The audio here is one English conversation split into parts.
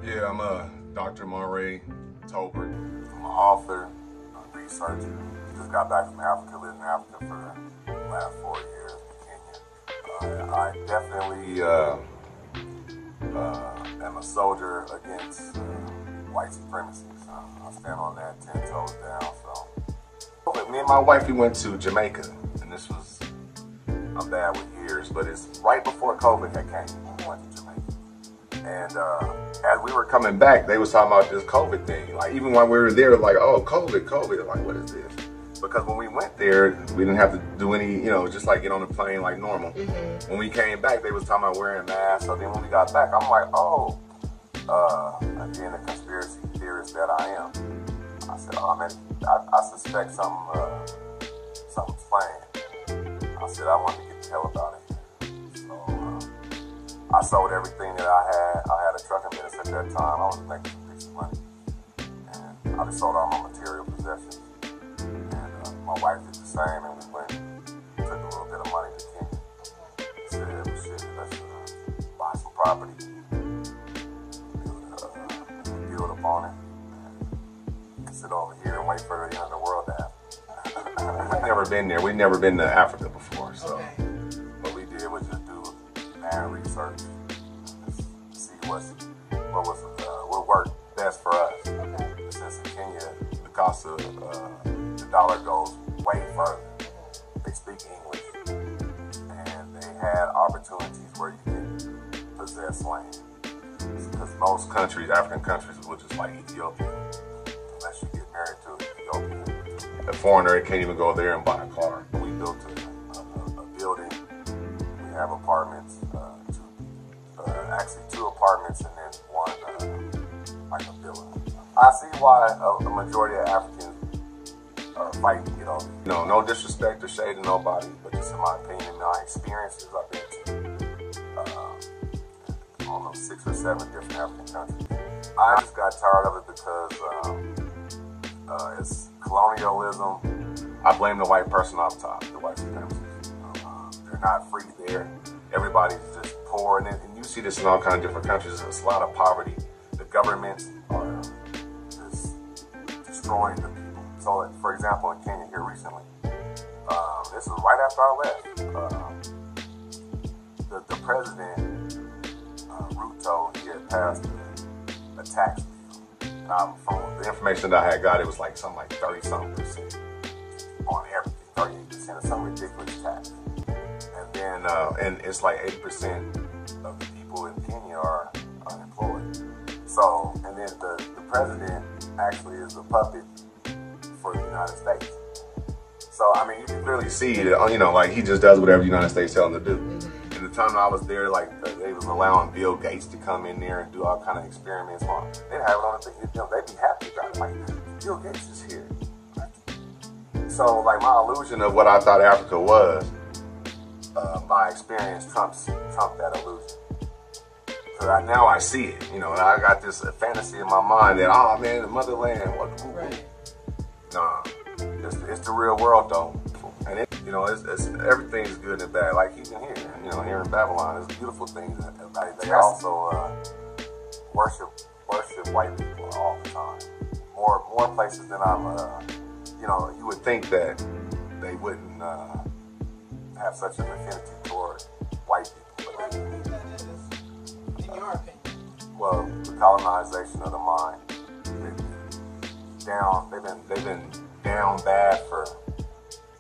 Yeah, I'm Dr. Murray Tolbert. I'm an author, a researcher. Just got back from Africa, lived in Africa for the last 4 years in Kenya. I definitely am a soldier against white supremacy. So I stand on that 10 toes down. So Me and my wife, we went to Jamaica, and this was, I'm bad with years, but it's right before COVID had came. We went to Jamaica. And as we were coming back, they was talking about this COVID thing. Like, even when we were there, like, oh, COVID. Like, what is this? Because when we went there, we didn't have to do any, just like get on the plane like normal. Mm-hmm. When we came back, they was talking about wearing masks. So then when we got back, I'm like, oh, again, the conspiracy theorist that I am. I said, oh, man, I suspect something's playing. I said, I wanted to get the hell about it. I sold everything that I had. I had a trucking business at that time. I was making some decent money. And I just sold all my material possessions. And my wife did the same, and we went, took a little bit of money to Kenya. Said, well, shit, let's buy some property, build upon it, and sit over here and wait for the end of the world to happen. We've never been there. We've never been to Africa before, so. Okay. What we did was just do land research, see what worked best for us. Okay. Since in Kenya, the cost of the dollar goes way further. They speak English, and they had opportunities where you can possess land. Because most countries, African countries, will just like Ethiopia, unless you get married to Ethiopia. A foreigner can't even go there and buy a car. We built a building. We have apartments, actually 2 apartments and then one like a villa. I see why a majority of Africans are fighting to get over. No disrespect or shade to nobody, but just in my opinion, my experiences, I've been to, I don't know, 6 or 7 different African countries. I just got tired of it because it's colonialism. I blame the white person off top, the white supremacists. They're not free there. Everybody's just poor, and you see this in all kinds of different countries. There's a lot of poverty. The governments are just destroying the people. So, for example, in Kenya here recently, this was right after I left. The president, Ruto, he had passed a tax bill. From the information that I had got, it was like something like 30-something% on everything, 38% of some ridiculous tax. And it's like 80% of the people in Kenya are unemployed. So, and then the president actually is a puppet for the United States. So, I mean, you can clearly see that, like he just does whatever the United States tell him to do. And the time I was there, like they was allowing Bill Gates to come in there and do all kind of experiments on. They'd have it on the thing, they'd be happy about it. Like, Bill Gates is here. So, like, my illusion of what I thought Africa was, my experience trumps that illusion. So now I see it, and I got this fantasy in my mind that, oh man, the motherland, right. Nah, it's the real world though. And it's everything's good and bad, like even here, here in Babylon, there's beautiful things about it. They also worship white people all the time. More places than you would think that they wouldn't have such an affinity toward white people. Why do you think that is, in your opinion? Well, the colonization of the mind. They've been down bad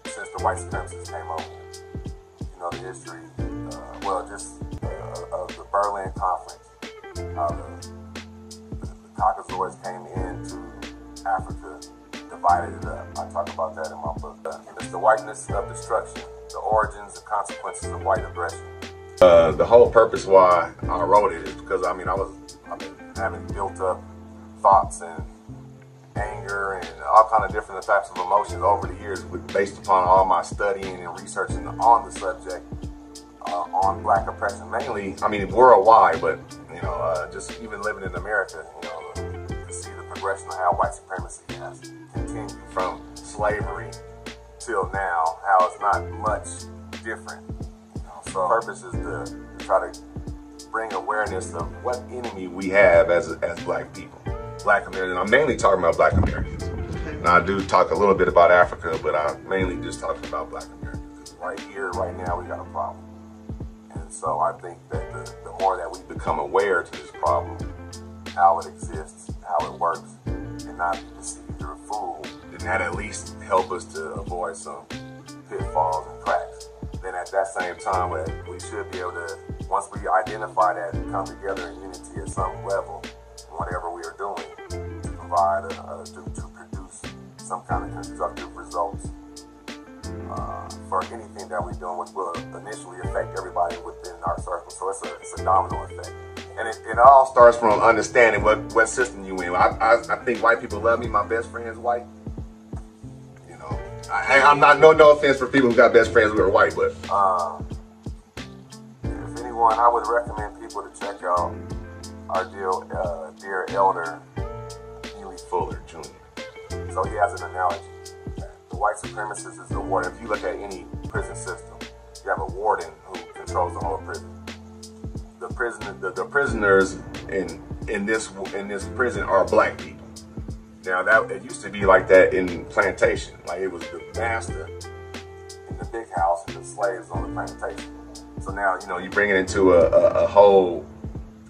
since the white supremacists came over. The history, of the Berlin Conference, how the Caucasoids came into Africa, divided it up. I talk about that in my book. It's the whiteness of destruction. The origins and consequences of white aggression. The whole purpose why I wrote it is because I've been having built up thoughts and anger and all kind of different types of emotions over the years, based upon all my studying and researching on the subject on black oppression, mainly. Worldwide, but just even living in America, to see the progression of how white supremacy has continued from slavery till now, how it's not much different. So the purpose is to try to bring awareness awareness of what enemy we have as black people, black Americans. I'm mainly talking about black Americans. Now I do talk a little bit about Africa, but I'm mainly just talking about black Americans. Right here, right now, we got a problem. And so I think that the more that we become aware to this problem, how it exists, how it works, and not be deceived or fooled, then that at least help us to avoid some pitfalls and cracks. Then at that same time, we should be able to, once we identify that, come together in unity at some level, whatever we are doing, to provide, to produce some kind of constructive results for anything that we're doing, which will initially affect everybody within our circle. So it's a domino effect. And it all starts from understanding what system you in. I think white people love me. My best friend's white. You know, I'm not, no offense for people who got best friends who are white, but if anyone, I would recommend people to check out our dear elder, Huey Fuller Jr. So he has an analogy. The white supremacist is the warden. If you look at any prison system, you have a warden who controls the whole prison. The prisoners in this prison are black people. Now it used to be like that in plantation. Like it was the master in the big house and the slaves on the plantation. So now, you know, you bring it into a whole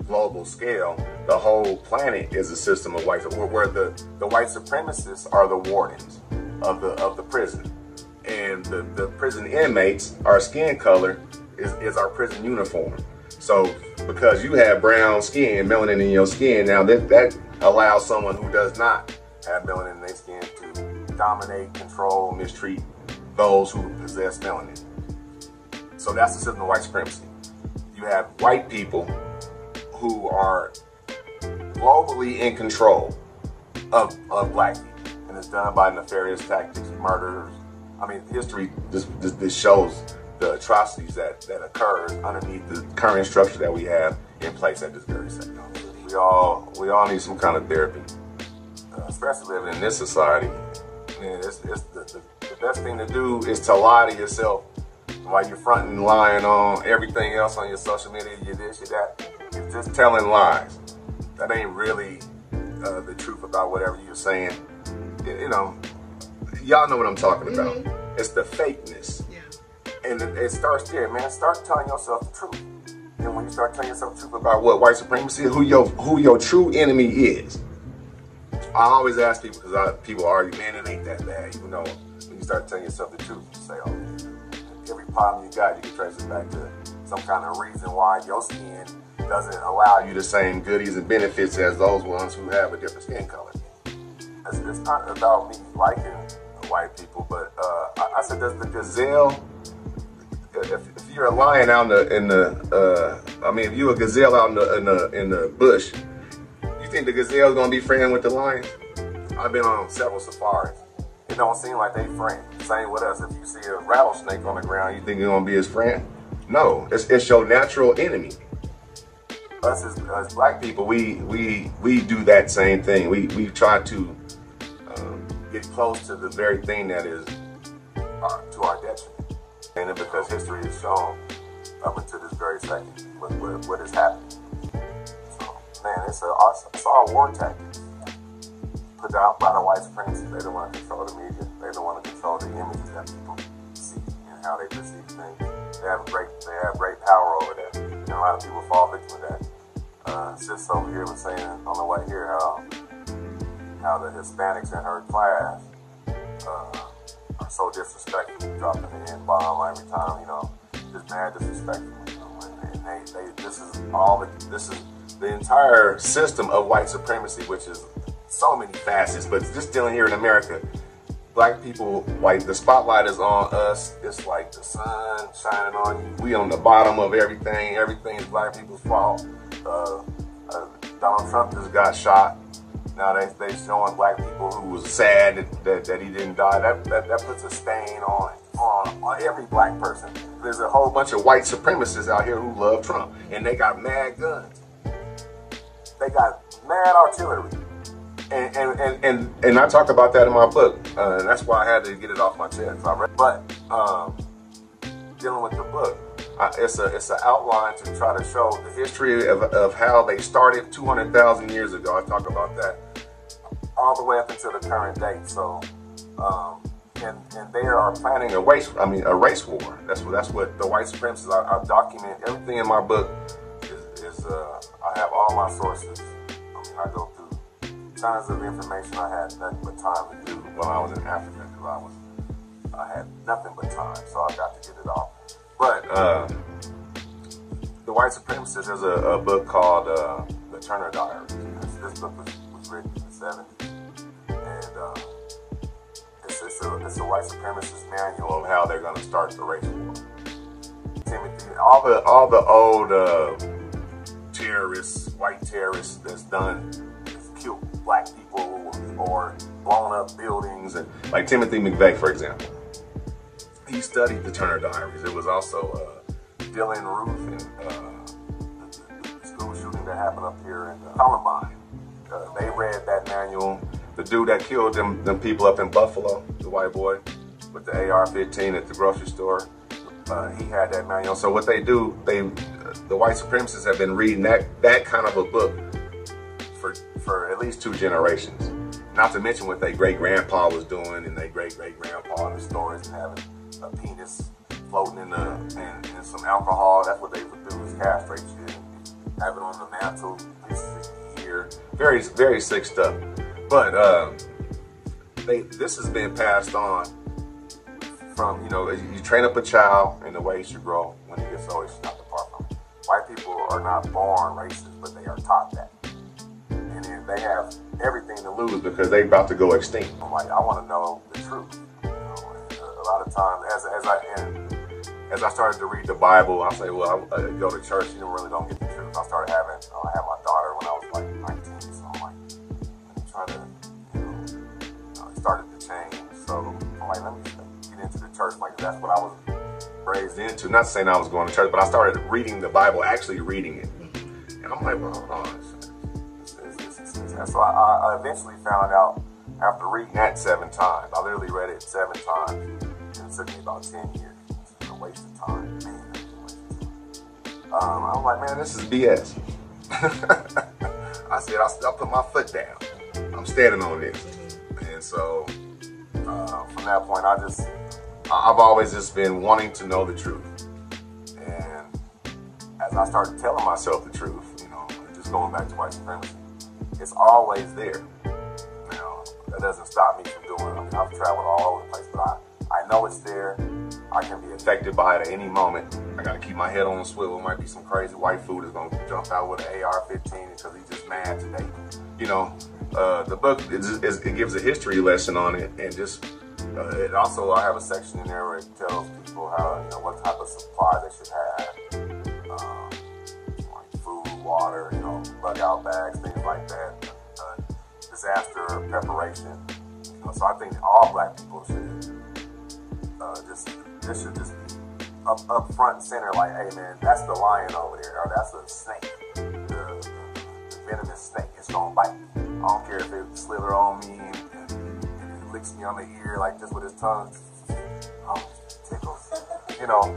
global scale. The whole planet is a system of white, where the white supremacists are the wardens of the prison, and the prison inmates, our skin color is our prison uniform. So because you have brown skin, melanin in your skin, now that allows someone who does not have melanin in their skin to dominate, control, mistreat those who possess melanin. So that's the system of white supremacy. You have white people who are globally in control of black people. And it's done by nefarious tactics, murders. I mean, history this shows the atrocities that occurs underneath the current structure that we have in place at this very second. We all need some kind of therapy, especially living in this society. Man, it's the best thing to do is to lie to yourself while you're fronting, lying on everything else on your social media, you this, you that. You're just telling lies. That ain't really the truth about whatever you're saying. You know, y'all know what I'm talking about. It's the fakeness. Yeah. And it starts there, man. Start telling yourself the truth. And when you start telling yourself the truth about what white supremacy, who your true enemy is. I always ask people, because people argue, man, it ain't that bad. Even though when you start telling yourself the truth, you say, oh, every problem you got, you can trace it back to some kind of reason why your skin doesn't allow you the same goodies and benefits as those ones who have a different skin color. It's not about me liking white people, but I said, does the gazelle, if you're a lion out if you're a gazelle out in the bush, you think the gazelle's gonna be friends with the lion? I've been on several safaris. It don't seem like they friends. Same with us. If you see a rattlesnake on the ground, you think you're gonna be his friend? No, it's your natural enemy. Us as black people, we do that same thing. We try to get close to the very thing that is to our detriment, and because history has shown up until this very second what has happened. So, man, it's all war tactics put out by the white supremacists. They don't want to control the media. They don't want to control the images that people see and how they perceive things. They have great power over that. And a lot of people fall victim to that. Sis over here was saying on the way here how the Hispanics in her class are so disrespectful, dropping the N-bomb every time, you know, just mad disrespectful. You know, and this is the entire system of white supremacy, which is so many facets, but just dealing here in America. Black people, like, the spotlight is on us. It's like the sun shining on you. We on the bottom of everything. Everything is black people's fault. Donald Trump just got shot. Now they showing black people who was sad that he didn't die. That puts a stain on every black person. There's a whole bunch of white supremacists out here who love Trump, and they got mad guns. They got mad artillery. And I talk about that in my book, and that's why I had to get it off my chest. But dealing with the book, It's an outline to try to show the history of how they started 200,000 years ago. I talk about that all the way up until the current date. So, and they are planning a race war. That's what the white supremacists. I document everything in my book. I have all my sources. I mean, I go through tons of information. I had nothing but time to do while I was in Africa because I had nothing but time, so I got to get it off. But the white supremacists, there's a book called The Turner Diaries. This book was written in the 70s, and it's a white supremacist manual of how they're going to start the race war. Timothy, all the old terrorists, white terrorists that's killed black people or blown up buildings, and like Timothy McVeigh, for example. He studied the Turner Diaries. It was also Dylan Roof and the school shooting that happened up here in Columbine. They read that manual. The dude that killed them people up in Buffalo, the white boy with the AR-15 at the grocery store, he had that manual. So what they do, the white supremacists have been reading that kind of a book for at least 2 generations. Not to mention what their great-grandpa was doing and their great-great-grandpa and the stories and having a penis floating in some alcohol. That's what they would do, is castrate you and have it on the mantle here. Very, very sick stuff. But this has been passed on from, you train up a child in the way he should grow. When he gets old, he should not depart from it. White people are not born racist, but they are taught that. And then they have everything to lose because they're about to go extinct. I'm like, I want to know the truth. A lot of times, as I started to read the Bible, I say, well, I go to church, you really don't get the truth. I had my daughter when I was like 19, so I'm like, let me try to, it started to change. So I'm like, let me get into the church. Like, that's what I was raised into. Not saying I was going to church, but I started reading the Bible, actually reading it. And I'm like, well, hold on. So I eventually found out after reading that 7 times. I literally read it 7 times. And it took me about 10 years. It's a waste of time. Man, it's a waste of time. I'm like, man, this is BS. I said, I'll put my foot down. I'm standing on this. And so from that point, I've always just been wanting to know the truth. And as I started telling myself the truth, just going back to white supremacy, it's always there. Now, that doesn't stop me from doing it. I mean, I've traveled all over the place, but I know it's there. I can be affected by it at any moment. I gotta keep my head on the swivel. It might be some crazy white food that's gonna jump out with an AR-15 because he's just mad today. The book, it gives a history lesson on it, and just, it also, I have a section in there where it tells people how, what type of supplies they should have. Like food, water, bug out bags, things like that. Disaster preparation. So I think all black people should this should just be up front and center, like, hey man, that's the lion over there, or that's a snake, the venomous snake. It's gonna bite me. I don't care if it slither on me and it licks me on the ear like this with his tongue. Oh, tickles.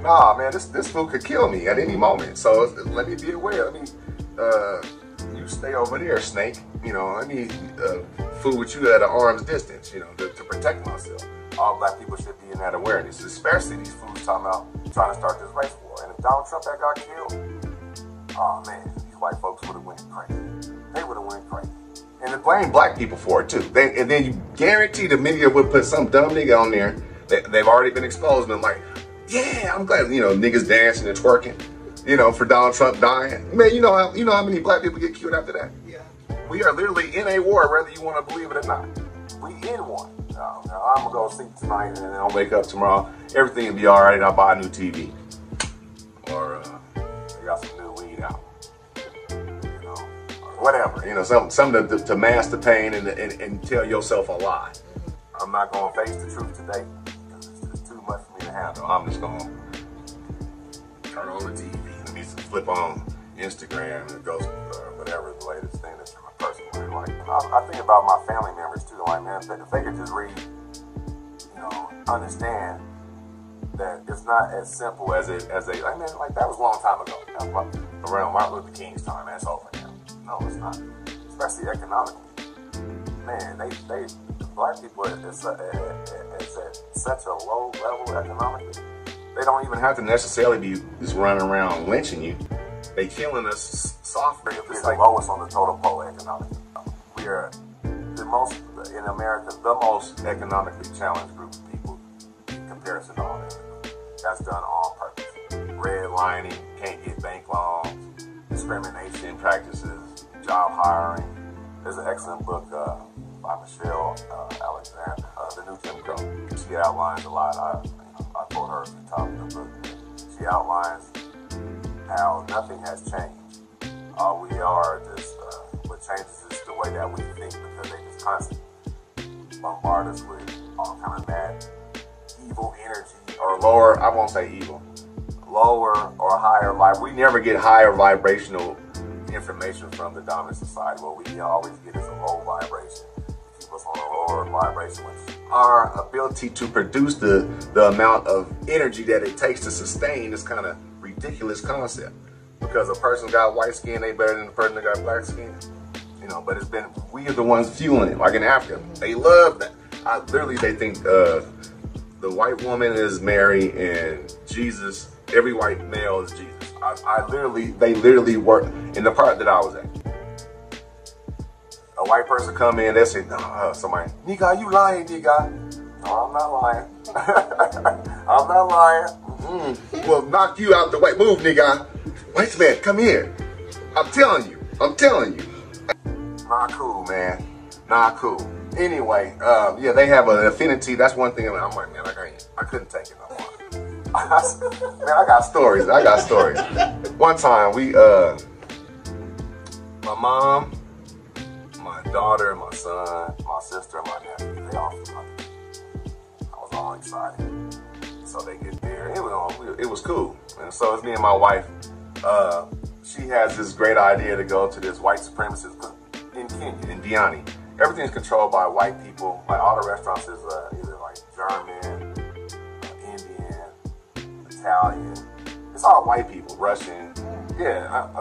Nah, man, this food could kill me at any moment. So let me be aware. You stay over there, snake. I need food with you at an arm's distance, to protect myself. All black people should be in that awareness, especially these fools talking about trying to start this race war. And if Donald Trump had got killed, oh man, these white folks would have went crazy. They would have went crazy. And they blame black people for it too. And then you guarantee the media would put some dumb nigga on there. They've already been exposed, and I'm like, yeah, I'm glad, niggas dancing and twerking, for Donald Trump dying. Man, you know how many black people get killed after that? Yeah. We are literally in a war, whether you want to believe it or not. We in one. Now I'm gonna go sleep tonight, and then I'll wake up tomorrow. Everything will be all right, and I'll buy a new TV, or they got some new weed out, or whatever. Something to mask the pain and tell yourself a lie. I'm not gonna face the truth today because it's too much for me to handle. I'm just gonna turn on the TV. Let me flip on Instagram and go whatever the latest thing that's in my personal life. I think about my family members too. Like, man, if they could just read, understand that it's not as simple as they, I mean, like that was a long time ago. That was around Martin Luther King's time. That's over now. No, it's not. Especially economically. Man, black people is at such a low level economically. They don't even have to necessarily be just running around lynching you. They killing us softly. It's like lowest on the totem pole economically. We are the most, in America, the most economically challenged group of people in comparison to all that. That's done on purpose. Redlining, can't get bank loans, discrimination practices, job hiring. There's an excellent book by Michelle Alexander, The New Jim Crow. She outlines a lot. I quote her at the top of the book. She outlines how nothing has changed. All we are just, what changes is the way that we think, because they just constantly bombard us with all kind of mad, evil energy, or lower, I won't say evil, lower or higher life. We never get higher vibrational information from the dominant society. What we always get is a low vibration. Keep us on a lower vibration, which our ability to produce the amount of energy that it takes to sustain this kind of ridiculous concept. Because a person got white skin, they better than the person that got black skin. You know, but it's been, we are the ones fueling it. Like in Africa, they love that. Literally, they think the white woman is Mary and Jesus, every white male is Jesus. They literally work in the part that I was at. A white person come in, they say, no, somebody, nigga, you lying, nigga. No, I'm not lying. I'm not lying. Well, knock you out the way. Move, nigga. White man, come here. I'm telling you. Not cool, man. Not cool. Anyway, yeah, they have an affinity. That's one thing. I'm like, man, I couldn't take it no more. Man, I got stories. One time, my mom, my daughter, my son, my sister, and my nephew, they all flew out. I was all excited. So they get there. It was cool. And so it's me and my wife. She has this great idea to go to this white supremacist in Kenya, in Diani. Everything's controlled by white people. Like all the restaurants is either like German, Indian, Italian. It's all white people. Russian. Yeah.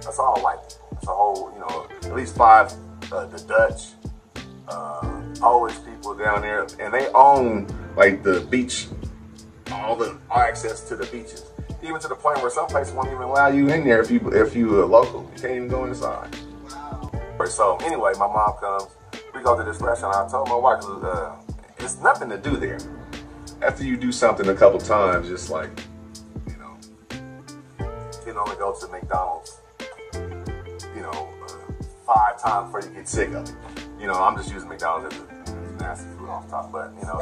That's all white people. It's a whole, you know, at least 5. The Dutch, Polish people down there, and they own like the beach, all access to the beaches. Even to the point where some places won't even allow you in there if you are local. You can't even go inside. Wow. So anyway, my mom comes. We go to this restaurant. I told my wife, it's nothing to do there. After you do something a couple times, just like, you know, you can only go to McDonald's, you know, 5 times before you get sick of it. You know, I'm just using McDonald's as nasty food off top, but you know,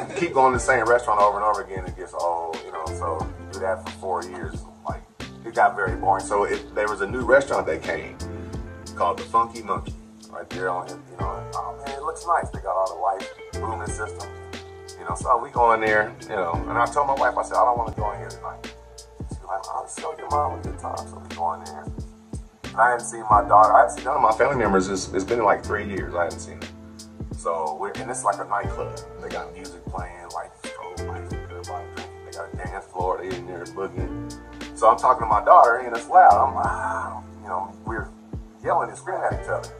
you keep going to the same restaurant over and over again, it gets old, you know, so do that for 4 years, like, it got very boring. So there was a new restaurant that came called the Funky Monkey, right there on, you know, oh man, it looks nice. They got all the white booming systems, you know, so we go in there, you know, and I told my wife, I said, I don't want to go in here tonight. She's like, I'll show your mom a good time, so we go in there. I hadn't seen my daughter. I hadn't seen none of my family members. It's been like 3 years. I hadn't seen them. So and it's like a nightclub. They got music playing, like strobe lights, everybody drinking. They got a dance floor. They in there boogieing. So I'm talking to my daughter, and it's loud. I'm like, you know, we're yelling and screaming at each other.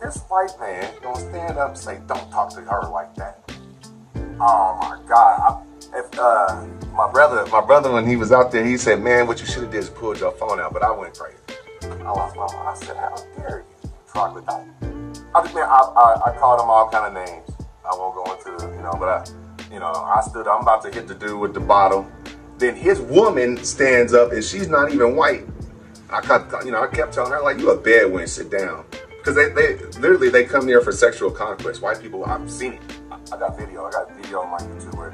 This white man gonna stand up and say, "Don't talk to her like that." Oh my God! My brother, when he was out there, he said, "Man, what you should have did is pulled your phone out." But I went crazy. I lost my mind. I said, "How dare you, troglodyte?" I called him all kind of names. I won't go into, you know, but I stood. I'm about to hit the dude with the bottle. Then his woman stands up, and she's not even white. I kept telling her, like, "You a bedouin, sit down," because they literally they come there for sexual conquest. White people, I've seen it. I got video on my YouTube where,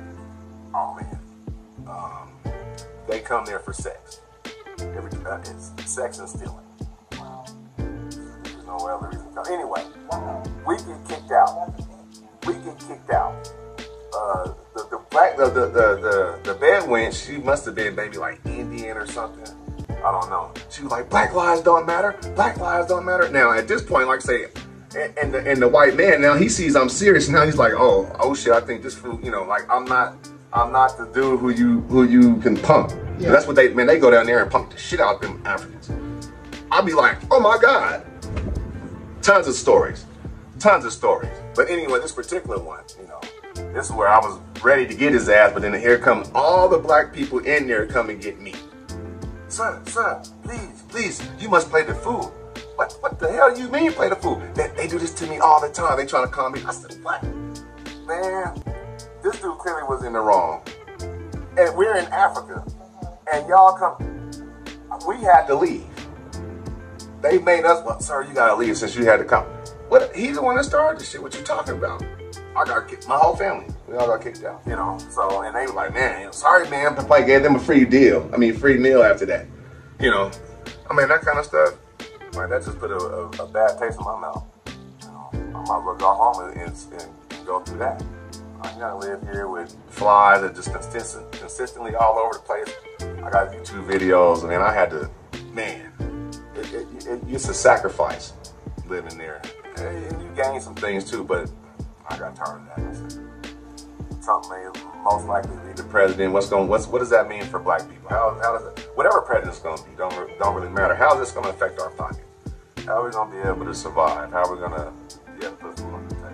oh man, they come there for sex. It's sex and stealing. Wow. There's no other reason to come. Anyway, we get kicked out. The bedouin, she must have been maybe like Indian or something. I don't know. She was like, "Black lives don't matter. Black lives don't matter." Now at this point, like I say, And the white man, now he sees I'm serious. Now he's like, oh shit, I think this food, you know, like I'm not the dude who you can punk. Yeah. That's what they go down there and punk the shit out of them Africans. I'll be like, oh my God. Tons of stories. But anyway, this particular one, you know, this is where I was ready to get his ass, but then here come all the black people in there come and get me. Sir, please, you must play the fool. What the hell you mean play the fool? They do this to me all the time. They trying to calm me. I said, what? Man, this dude clearly was in the wrong. And we're in Africa. And y'all come, we had to leave. They made us, well, sir, you gotta leave since you had to come. What? He's the one that started this shit. What you talking about? I got kicked, my whole family. We all got kicked out, you know. So, and they were like, man, you know, sorry, man. I gave them a free deal. I mean, free meal after that. You know, I mean, that kind of stuff. Like, that just put a bad taste in my mouth. You know, I might as well go home and go through that. I ain't gotta live here with flies that just consistently all over the place. I got YouTube videos, and I had to, man, it's a sacrifice living there. And you gain some things too, but I got tired of that. I said, Trump may most likely be the president. What does that mean for black people? How does it, whatever president's going to be, don't really matter. How is this going to affect our pocket? How are we going to be able to survive? How are we going to be able to put food on the table?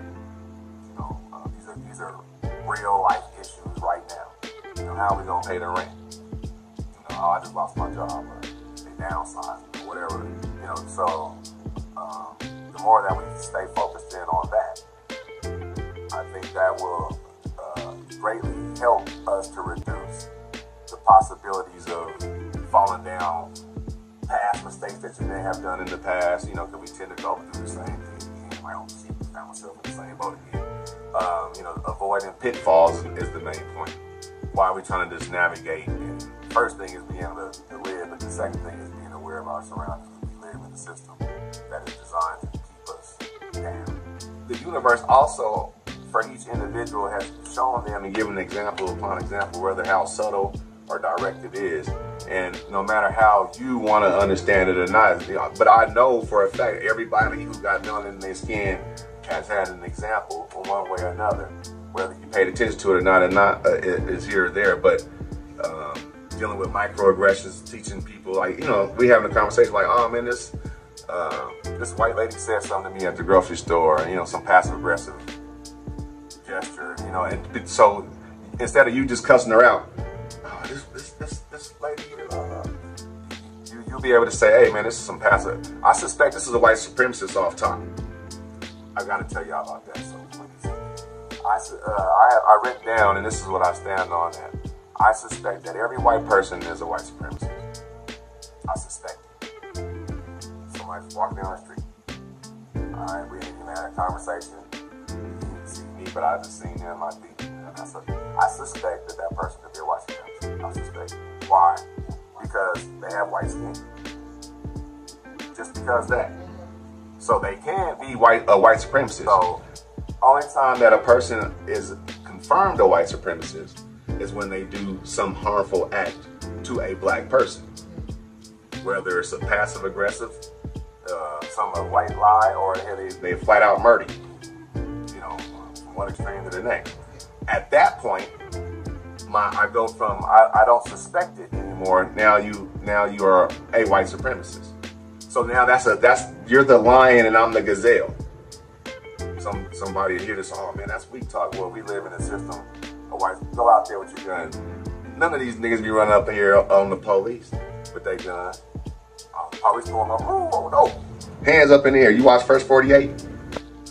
You know, these are real life issues right now. You know, how are we going to pay the rent? You know, I just lost my job, or they downsized, or whatever. You know, so the more that we stay focused in on that, I think that will greatly help us to reduce the possibilities of falling down past mistakes that you may have done in the past, you know, because we tend to go through the same thing again. I don't see myself in the same boat again. You know, avoiding pitfalls is the main point. Why are we trying to just navigate? And first thing is being able to live, but the second thing is being aware of our surroundings. We live in a system that is designed to keep us down. The universe also, for each individual, has shown them and given example upon example, whether how subtle or direct it is. And no matter how you want to understand it or not, you know, but I know for a fact everybody who got melanin in their skin has had an example in one way or another. Whether you paid attention to it or not, is here or there. But dealing with microaggressions, teaching people, like, you know, we having a conversation like, oh man, this white lady said something to me at the grocery store, you know, some passive aggressive gesture, you know, and so instead of you just cussing her out, oh, this lady here, you'll be able to say, hey man, this is some passive. I suspect this is a white supremacist off top. I gotta tell y'all about that. So I written down, and this is what I stand on, that I suspect that every white person is a white supremacist. I suspect it. Somebody's walking down the street. Alright, we ain't even had a conversation. See me, but I just seen them on TV. I suspect that person could be a white supremacist. I suspect. Why? Because they have white skin. Just because that. So they can be a white supremacist. So only time that a person is confirmed a white supremacist is when they do some harmful act to a black person. Whether it's a passive aggressive, some white lie, or they flat out murder you. You know, from one extreme to the next. At that point, I go from I don't suspect it anymore. Now you are a white supremacist. So now you're the lion and I'm the gazelle. Somebody hear this, oh man, that's weak talk. Well, we live in a system. Go out there with your gun. None of these niggas be running up here on the police with their gun. Police going up, oh no. Hands up in the air. You watch First 48?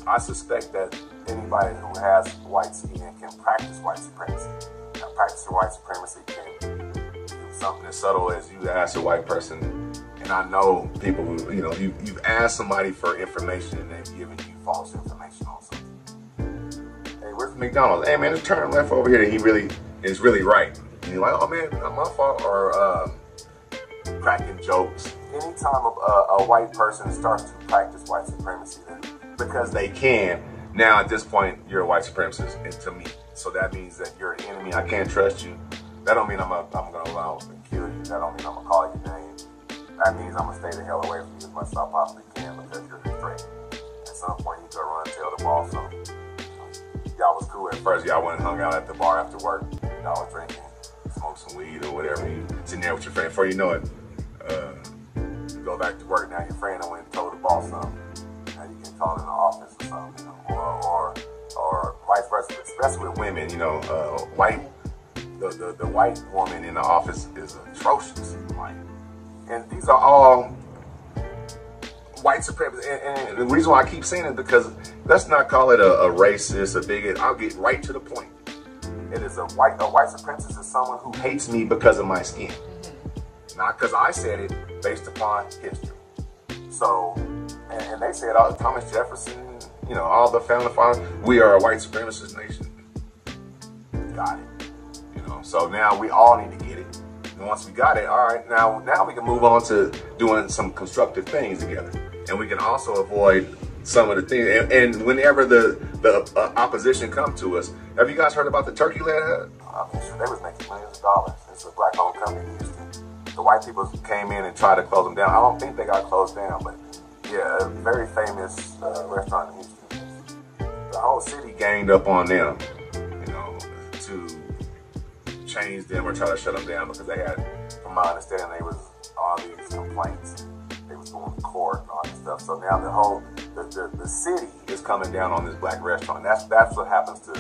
I suspect that anybody who has white skin can practice white supremacy. Now, practicing white supremacy can do something as subtle as you ask a white person. And I know people who, you know, you've asked somebody for information and they've given you false information on something. Hey, where's the McDonald's? Hey man, just turn left over here. And he really is really right. And you're like, oh man, not my fault. Or cracking jokes. Anytime a white person starts to practice white supremacy, because they can, now at this point you're a white supremacist, and to me, so that means that you're an enemy. I can't trust you. That don't mean I'm gonna allow to kill you. That don't mean I'm gonna call you names. That means I'm gonna stay the hell away from you as much as I possibly can, because you're a threat. And some point you go run and tell the boss something. Y'all was cool at first. Y'all went and hung out at the bar after work. Y'all was drinking, smoke some weed or whatever. You sitting there with your friend. Before you know it, you go back to work. Now your friend went and told the boss something. Now you get called in the office or something, you know, or vice versa. Especially with women, you know, the white woman in the office is atrocious. Like, and these are all white supremacists. And the reason why I keep saying it is because let's not call it a racist, a bigot. I'll get right to the point. It is a white supremacist is someone who hates me because of my skin, not because I said it, based upon history. So, and they said, Thomas Jefferson, you know, all the founding fathers, we are a white supremacist nation. Got it. You know, so now we all need to get it. And once we got it, all right, now we can move on to doing some constructive things together. And we can also avoid some of the things. And whenever the opposition come to us, have you guys heard about the turkey leg hut? Sure, they was making millions of dollars. It's a black-owned company in Houston. The white people came in and tried to close them down. I don't think they got closed down, but yeah, a very famous restaurant in Houston. The whole city ganged up on them, you know, to change them or try to shut them down because they had, from my understanding, they was all these complaints. They was going to court and all this stuff. So now the city is coming down on this black restaurant. That's what happens to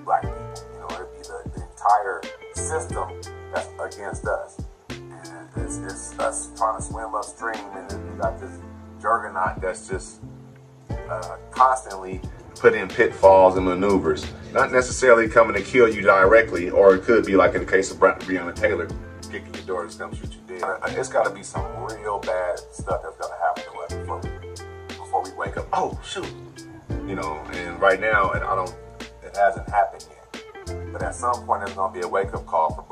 black people. You know, it'd be the entire system that's against us. And it's us trying to swim upstream, and then you got this juggernaut that's just constantly put in pitfalls and maneuvers. Not necessarily coming to kill you directly, or it could be like in the case of Breonna Taylor, kicking your door to come shoot you dead. It's got to be some real bad stuff that's going to happen to us before we wake up. Oh, shoot. You know, and right now, it hasn't happened yet. But at some point, there's going to be a wake-up call for